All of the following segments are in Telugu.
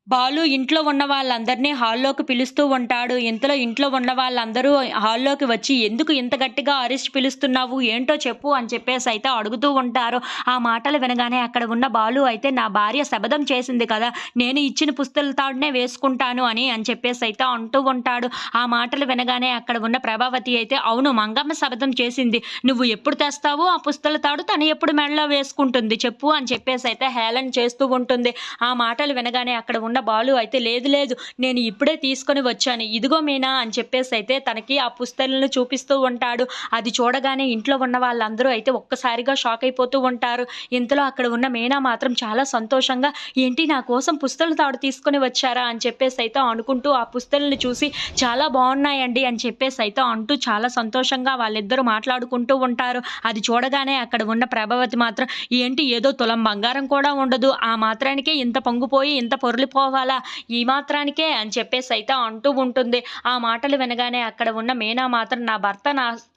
బాలు ఇంట్లో ఉన్న వాళ్ళందరినీ హాల్లోకి పిలుస్తూ ఉంటాడు. ఇంతలో ఇంట్లో ఉన్న వాళ్ళందరూ హాల్లోకి వచ్చి, "ఎందుకు ఇంత గట్టిగా అరిచి పిలుస్తున్నావు? ఏంటో చెప్పు" అని చెప్పేసైతే అడుగుతూ ఉంటారు. ఆ మాటలు వినగానే అక్కడ ఉన్న బాలు అయితే, "నా భార్య శపథం చేసింది కదా! నేను ఇచ్చిన పుస్తల తాడునే వేసుకుంటాను" అని చెప్పేసైతే అంటూ ఉంటాడు. ఆ మాటలు వినగానే అక్కడ ఉన్న ప్రభావతి అయితే, "అవును, మంగమ్మ శపథం చేసింది. నువ్వు ఎప్పుడు తెస్తావో ఆ పుస్తల తాడు తను ఎప్పుడు మెడలో వేసుకుంటుంది చెప్పు" అని చెప్పేసైతే హేళన చేస్తూ ఉంటుంది. ఆ మాటలు వినగానే అక్కడ ఉన్న బాలు అయితే, "లేదు లేదు, నేను ఇప్పుడే తీసుకొని వచ్చాను. ఇదిగో మీనా" అని చెప్పేసైతే తనకి ఆ పుస్తెలను చూపిస్తూ ఉంటాడు. అది చూడగానే ఇంట్లో ఉన్న వాళ్ళందరూ అయితే ఒక్కసారిగా షాక్ అయిపోతూ ఉంటారు. ఇంతలో అక్కడ ఉన్న మీనా మాత్రం చాలా సంతోషంగా, "ఏంటి, నా కోసం పుస్తెల తాడు తీసుకొని వచ్చారా?" అని చెప్పేసైతే అనుకుంటూ ఆ పుస్తెలని చూసి, "చాలా బావున్నాయండి" అని చెప్పేసైతే అంటూ చాలా సంతోషంగా వాళ్ళిద్దరూ మాట్లాడుకుంటూ ఉంటారు. అది చూడగానే అక్కడ ఉన్న ప్రభావతి మాత్రం, "ఏంటి, ఏదో తులం బంగారం కూడా ఉండదు. ఆ మాత్రానికే ఇంత పొంగిపోయి ఇంత పొర్లిపోవాలా? ఈ మాత్రానికే" అని చెప్పేసైతే అంటూ ఉంటుంది. ఆ మాటలు వినగానే అక్కడ ఉన్న మీనా మాత్రం, "నా భర్త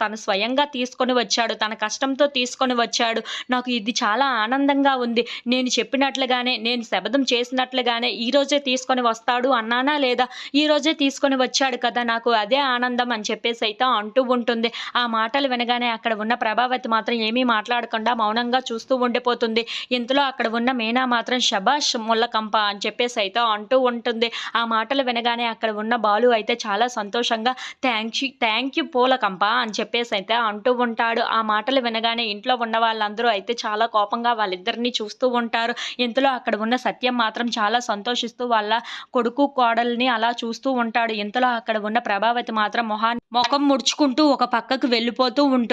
తను స్వయంగా తీసుకొని వచ్చాడు. తన కష్టంతో తీసుకొని వచ్చాడు. నాకు ఇది చాలా ఆనందంగా ఉంది. నేను చెప్పినట్లుగానే, నేను శపథం చేసినట్లుగానే ఈరోజే తీసుకొని వస్తాడు అన్నానా లేదా? ఈరోజే తీసుకొని వచ్చాడు కదా! నాకు అదే ఆనందం" అని చెప్పేసైతే అంటూ ఉంటుంది. ఆ మాటలు వినగానే అక్కడ ఉన్న ప్రభావతి మాత్రం ఏమీ మాట్లాడకుండా మౌనంగా చూస్తూ ఉండిపోతుంది. ఇంతలో అక్కడ ఉన్న మీనా మాత్రం, "శభాష్ ముల్లకంప" అని చెప్పేసైతే అంటూ ఉంటుంది. ఆ మాటలు వినగానే అక్కడ ఉన్న బాలు అయితే చాలా సంతోషంగా, థాంక్ యూ పూలకంప" అని చెప్పేసైతే అంటూ ఉంటాడు. ఆ మాటలు వినగానే ఇంట్లో ఉన్న వాళ్ళందరూ అయితే చాలా కోపంగా వాళ్ళిద్దరిని చూస్తూ ఉంటారు. ఇంతలో అక్కడ ఉన్న సత్యం మాత్రం చాలా సంతోషిస్తూ వాళ్ళ కొడుకు, కోడల్ని అలా చూస్తూ ఉంటాడు. ఇంతలో అక్కడ ఉన్న ప్రభావతి మాత్రం మొఖం ముడుచుకుంటూ ఒక పక్కకు వెళ్ళిపోతూ ఉంటుంది.